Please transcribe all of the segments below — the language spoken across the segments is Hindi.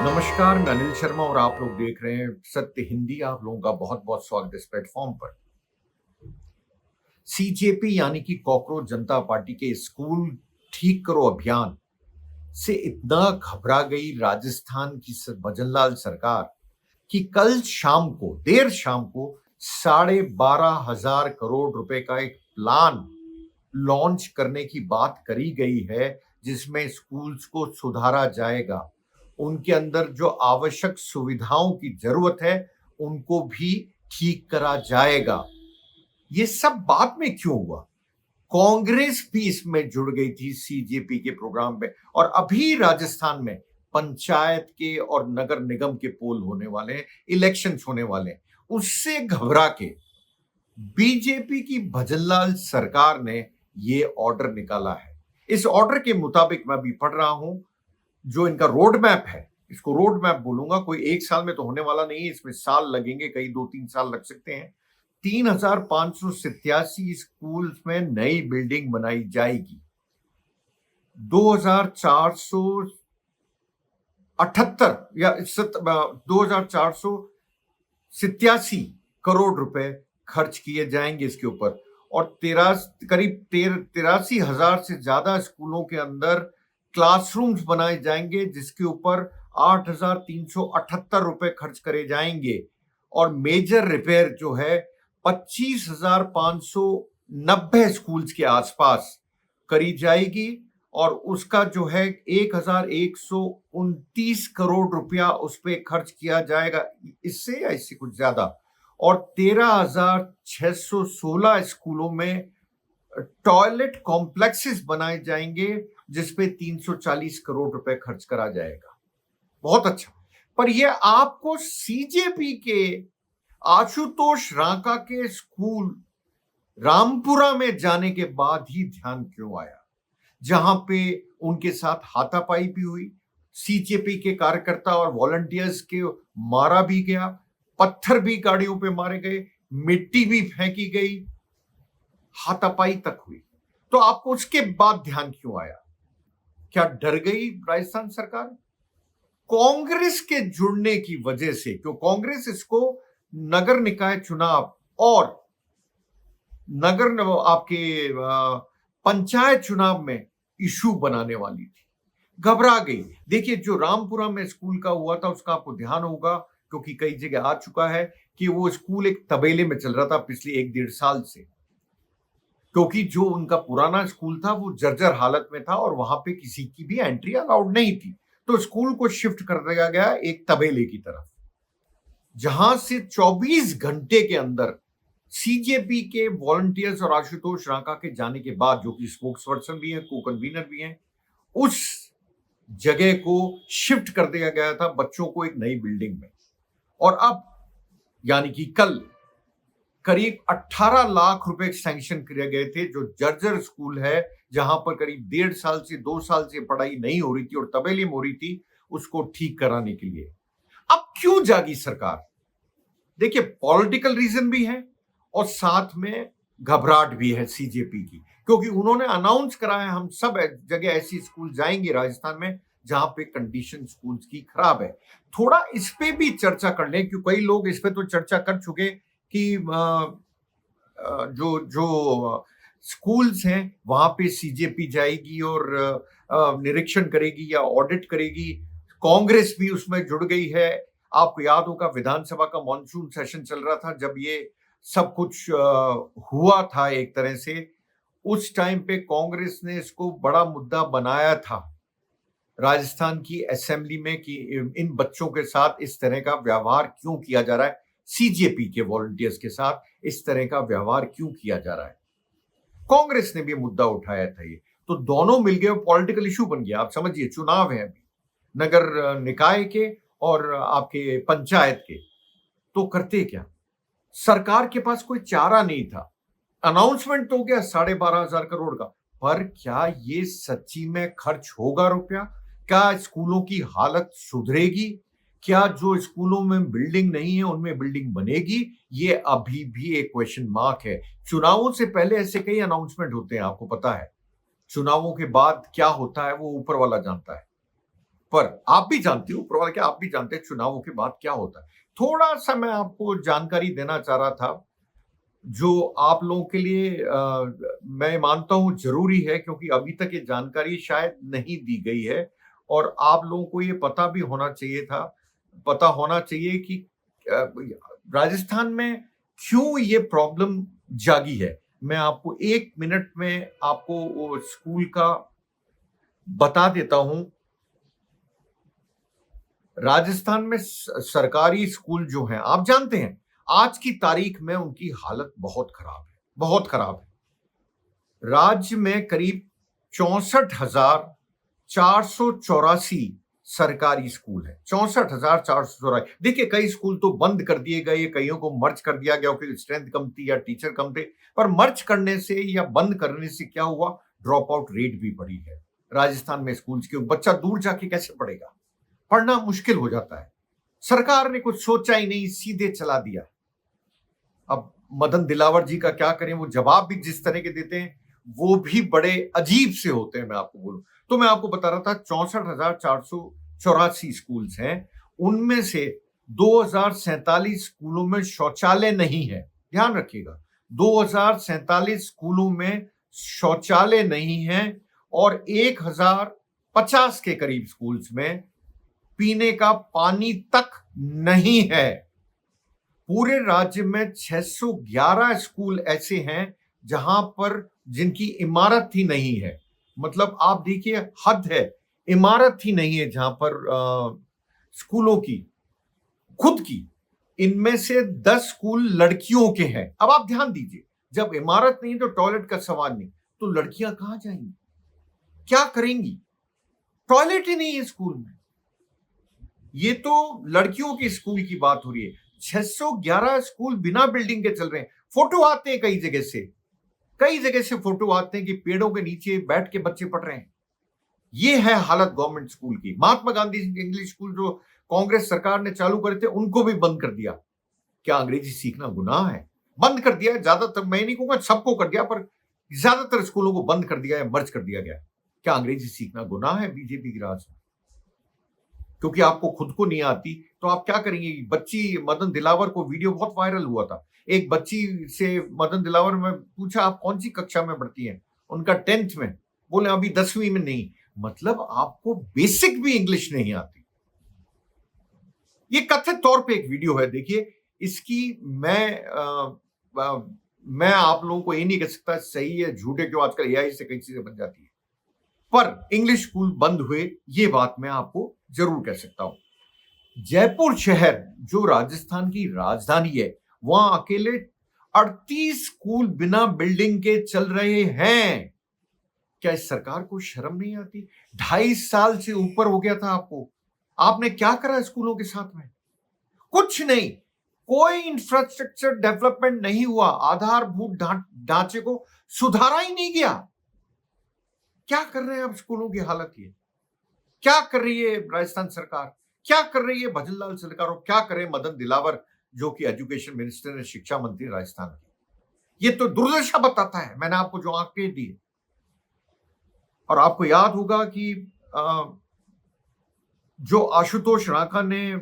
नमस्कार, मैं अनिल शर्मा और आप लोग देख रहे हैं सत्य हिंदी। आप लोगों का बहुत बहुत स्वागत है इस प्लेटफॉर्म पर। सीजेपी यानी कि कॉकरोच जनता पार्टी के स्कूल ठीक करो अभियान से इतना घबरा गई राजस्थान की भजनलाल सरकार कि कल शाम को देर शाम को 12,500 करोड़ रुपए का एक प्लान लॉन्च करने की बात करी गई है, जिसमें स्कूल्स को सुधारा जाएगा। उनके अंदर जो आवश्यक सुविधाओं की जरूरत है उनको भी ठीक करा जाएगा। ये सब बाद में क्यों हुआ? कांग्रेस भी इसमें जुड़ गई थी सीजेपी के प्रोग्राम में, और अभी राजस्थान में पंचायत के और नगर निगम के पोल होने वाले हैं, इलेक्शंस होने वाले हैं। उससे घबरा के बीजेपी की भजनलाल सरकार ने ये ऑर्डर निकाला है। इस ऑर्डर के मुताबिक मैं भी पढ़ रहा हूं, जो इनका रोड मैप है, इसको रोड मैप बोलूंगा। कोई एक साल में तो होने वाला नहीं है, इसमें साल लगेंगे, कई 2-3 साल लग सकते हैं। 3,587 स्कूल्स में नई बिल्डिंग बनाई जाएगी। 2,478 या 2,487 करोड़ रुपए खर्च किए जाएंगे इसके ऊपर, और करीब 83,000 से ज्यादा स्कूलों के अंदर क्लासरूम्स बनाए जाएंगे, जिसके ऊपर 8,378 रुपए खर्च करे जाएंगे। और मेजर रिपेयर जो है 25,590 स्कूल्स के आसपास करी जाएगी, और उसका जो है 1,129 करोड़ रुपया उस पर खर्च किया जाएगा, इससे या इससे कुछ ज्यादा। और 13,616 स्कूलों में टॉयलेट कॉम्प्लेक्सेस बनाए जाएंगे, जिसपे 340 करोड़ रुपए खर्च करा जाएगा। बहुत अच्छा। पर यह आपको सीजेपी के आशुतोष रांका के स्कूल रामपुरा में जाने के बाद ही ध्यान क्यों आया, जहां पे उनके साथ हाथापाई भी हुई, सीजेपी के कार्यकर्ता और वॉलंटियर्स के मारा भी गया, पत्थर भी गाड़ियों पे मारे गए, मिट्टी भी फेंकी गई, हाथापाई तक हुई। तो आपको उसके बाद ध्यान क्यों आया? क्या डर गई राजस्थान सरकार कांग्रेस के जुड़ने की वजह से? क्यों कांग्रेस इसको नगर निकाय चुनाव और आपके पंचायत चुनाव में इशू बनाने वाली थी, घबरा गई। देखिए, जो रामपुरा में स्कूल का हुआ था उसका आपको ध्यान होगा, क्योंकि कई जगह आ चुका है कि वो स्कूल एक तबेले में चल रहा था पिछले 1-1.5 साल से, क्योंकि जो उनका पुराना स्कूल था वो जर्जर हालत में था और वहां पे किसी की भी एंट्री अलाउड नहीं थी। तो स्कूल को शिफ्ट कर दिया गया एक तबेले की तरफ, जहां से 24 घंटे के अंदर सीजेपी के वॉलंटियर्स और आशुतोष रांका के जाने के बाद, जो कि स्पोक्स पर्सन भी है, को कन्वीनर भी है, उस जगह को शिफ्ट कर दिया गया था बच्चों को एक नई बिल्डिंग में। और अब यानी कि कल करीब 18 लाख रुपए सैंक्शन किए गए थे, जो जर्जर स्कूल है, जहां पर करीब 1.5 साल से 2 साल से पढ़ाई नहीं हो रही थी और तबेले में हो रही थी, उसको ठीक कराने के लिए। अब क्यों जागी सरकार? देखिए, पॉलिटिकल रीजन भी है और साथ में घबराहट भी है सीजेपी की, क्योंकि उन्होंने अनाउंस करा है हम सब जगह ऐसी स्कूल जाएंगे राजस्थान में जहां पे कंडीशन स्कूल्स की खराब है। थोड़ा इस पे भी चर्चा कर लें, क्योंकि कई लोग इस पे तो चर्चा कर चुके कि जो जो स्कूल्स हैं वहां पे सीजेपी जाएगी और निरीक्षण करेगी या ऑडिट करेगी। कांग्रेस भी उसमें जुड़ गई है। आपको याद होगा विधानसभा का मॉनसून सेशन चल रहा था जब ये सब कुछ हुआ था एक तरह से। उस टाइम पे कांग्रेस ने इसको बड़ा मुद्दा बनाया था राजस्थान की असेंबली में कि इन बच्चों के साथ इस तरह का व्यवहार क्यों किया जा रहा है, सीजेपी के वॉलंटियर्स के साथ इस तरह का व्यवहार क्यों किया जा रहा है। कांग्रेस ने भी मुद्दा उठाया था ये, तो दोनों मिलकर पॉलिटिकल इशू बन गया। आप समझिए, चुनाव है अभी नगर निकाय के और आपके पंचायत के, तो करते क्या? सरकार के पास कोई चारा नहीं था। अनाउंसमेंट तो हो गया 12,500 करोड़ का, पर क्या ये सच्ची में खर्च होगा रुपया? क्या स्कूलों की हालत सुधरेगी? क्या जो स्कूलों में बिल्डिंग नहीं है उनमें बिल्डिंग बनेगी? ये अभी भी एक क्वेश्चन मार्क है। चुनावों से पहले ऐसे कई अनाउंसमेंट होते हैं, आपको पता है। चुनावों के बाद क्या होता है वो ऊपर वाला जानता है। पर आप भी जानते हो, ऊपर वाले क्या आप भी जानते हैं चुनावों के बाद क्या होता है। थोड़ा सा मैं आपको जानकारी देना चाह रहा था जो आप लोगों के लिए मैं मानता हूं जरूरी है, क्योंकि अभी तक ये जानकारी शायद नहीं दी गई है और आप लोगों को ये पता भी होना चाहिए था, पता होना चाहिए कि अ, राजस्थान में क्यों ये प्रॉब्लम जागी है। मैं आपको 1 मिनट में आपको वो स्कूल का बता देता हूं। राजस्थान में सरकारी स्कूल जो हैं, आप जानते हैं आज की तारीख में उनकी हालत बहुत खराब है, बहुत खराब है। राज्य में करीब 64,484 सरकारी स्कूल है। 64,484। देखिए, कई स्कूल तो बंद कर दिए गए, कईयों को मर्ज कर दिया गया क्योंकि स्ट्रेंथ कम थी या टीचर कम थे। पर मर्ज करने से या बंद करने से क्या हुआ, ड्रॉप आउट रेट भी बढ़ी है राजस्थान में स्कूल्स की। बच्चा दूर जाके कैसे पढ़ेगा, पढ़ना मुश्किल हो जाता है। सरकार ने कुछ सोचा ही नहीं, सीधे चला दिया। अब मदन दिलावर जी का क्या करें, वो जवाब भी जिस तरह के देते हैं वो भी बड़े अजीब से होते हैं। मैं आपको बोलूं तो मैं आपको बता रहा था 64,484 स्कूल्स हैं, उनमें से 2,047 स्कूलों में शौचालय नहीं है। ध्यान रखिएगा, 2,047 स्कूलों में शौचालय नहीं है और 1,050 के करीब स्कूल्स में पीने का पानी तक नहीं है। पूरे राज्य में 611 स्कूल ऐसे हैं जहां पर जिनकी इमारत ही नहीं है। मतलब आप देखिए, हद है, इमारत ही नहीं है जहां पर स्कूलों की खुद की। इनमें से 10 स्कूल लड़कियों के हैं। अब आप ध्यान दीजिए, जब इमारत नहीं तो टॉयलेट का सवाल नहीं, तो लड़कियां कहां जाएंगी, क्या करेंगी? टॉयलेट ही नहीं है स्कूल में। ये तो लड़कियों की स्कूल की बात हो रही है। 611 स्कूल बिना बिल्डिंग के चल रहे हैं। फोटो आते हैं कई जगह से, कई जगह से फोटो आते हैं कि पेड़ों के नीचे बैठ के बच्चे पढ़ रहे हैं। ये है हालत गवर्नमेंट स्कूल की। महात्मा गांधी इंग्लिश स्कूल जो कांग्रेस सरकार ने चालू करे थे, उनको भी बंद कर दिया। क्या अंग्रेजी सीखना गुनाह है? बंद कर दिया। ज्यादातर, मैं नहीं कहूंगा सबको कर दिया, पर ज्यादातर स्कूलों को बंद कर दिया या मर्ज कर दिया गया। क्या अंग्रेजी सीखना गुनाह है बीजेपी की राज में? क्योंकि आपको खुद को नहीं आती तो आप क्या करेंगे? बच्ची मदन दिलावर को वीडियो बहुत वायरल हुआ था। एक बच्ची से मदन दिलावर में पूछा, आप कौन सी कक्षा में पढ़ती हैं? उनका 10th में। बोले अभी 10वीं में। नहीं, मतलब आपको बेसिक भी इंग्लिश नहीं आती। ये कथित तौर पे एक वीडियो है, देखिए इसकी। मैं आप लोगों को ये नहीं कह सकता सही है झूठ है, क्यों आजकल एआई से कई चीजें बन जाती है। पर इंग्लिश स्कूल बंद हुए, ये बात मैं आपको जरूर कह सकता हूं। जयपुर शहर जो राजस्थान की राजधानी है, वहां अकेले 38 स्कूल बिना बिल्डिंग के चल रहे हैं। क्या इस सरकार को शर्म नहीं आती? 2.5 साल से ऊपर हो गया था आपको, आपने क्या करा स्कूलों के साथ में? कुछ नहीं। कोई इंफ्रास्ट्रक्चर डेवलपमेंट नहीं हुआ, आधारभूत ढांचे को सुधारा ही नहीं गया। क्या कर रहे हैं अब स्कूलों की हालत? ये क्या कर रही है राजस्थान सरकार, क्या कर रही है भजनलाल सरकार, और क्या करे मदन दिलावर जो कि एजुकेशन मिनिस्टर है, शिक्षा मंत्री राजस्थान की? ये तो दुर्दशा बताता है। मैंने आपको जो आंकड़े दिए, और आपको याद होगा कि जो आशुतोष राणा ने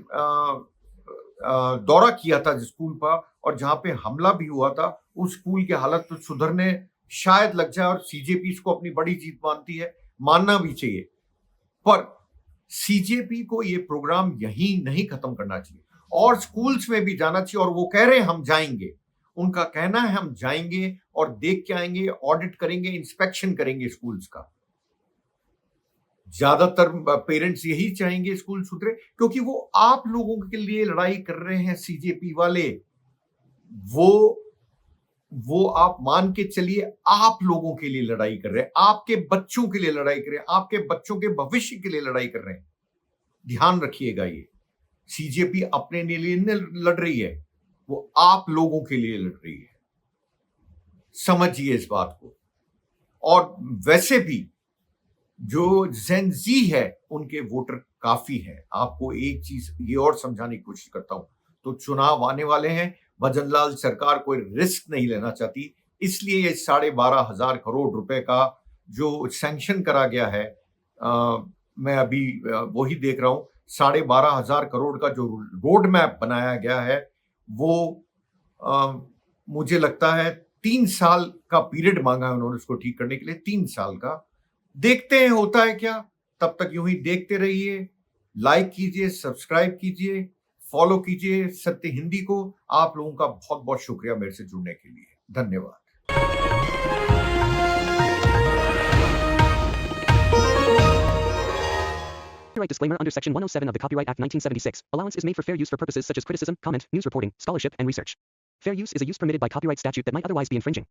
दौरा किया था जिस स्कूल पर, और जहां पे हमला भी हुआ था, उस स्कूल की हालत तो सुधरने शायद लग जाए। और सीजेपी इसको अपनी बड़ी जीत मानती है, मानना भी चाहिए। पर सीजेपी को ये प्रोग्राम यहीं नहीं खत्म करना चाहिए, और स्कूल्स में भी जाना चाहिए। और वो कह रहे हैं हम जाएंगे, उनका कहना है हम जाएंगे और देख के आएंगे, ऑडिट करेंगे, इंस्पेक्शन करेंगे स्कूल्स का। ज्यादातर पेरेंट्स यही चाहेंगे स्कूल सुधरे, क्योंकि वो आप लोगों के लिए लड़ाई कर रहे हैं सीजेपी वाले। वो आप मान के चलिए, आप लोगों के लिए लड़ाई कर रहे हैं, आपके बच्चों के लिए लड़ाई कर रहे हैं, आपके बच्चों के भविष्य के लिए लड़ाई कर रहे हैं। ध्यान रखिएगा, ये सीजेपी अपने लिए लड़ रही है, वो आप लोगों के लिए लड़ रही है। समझिए इस बात को। और वैसे भी जो जेन जी है, उनके वोटर काफी है। आपको एक चीज ये और समझाने की कोशिश करता हूं, तो चुनाव आने वाले हैं, भजनलाल सरकार कोई रिस्क नहीं लेना चाहती, इसलिए ये 12,500 करोड़ रुपए का जो सैंक्शन करा गया है मैं अभी वही देख रहा हूँ, 12,500 करोड़ का जो रोड मैप बनाया गया है, वो मुझे लगता है 3 साल का पीरियड मांगा है उन्होंने उसको ठीक करने के लिए, 3 साल का। देखते हैं होता है क्या, तब तक यूं ही देखते रहिए, लाइक कीजिए, सब्सक्राइब कीजिए, फॉलो कीजिए सत्य हिंदी को। आप लोगों का बहुत-बहुत शुक्रिया मेरे से जुड़ने के लिए। धन्यवाद। Copyright disclaimer under Section 107 of the Copyright Act 1976. Allowance is made for fair use for purposes such as criticism, comment, news reporting, scholarship, and research. Fair use is a use permitted by copyright statute that might otherwise be infringing.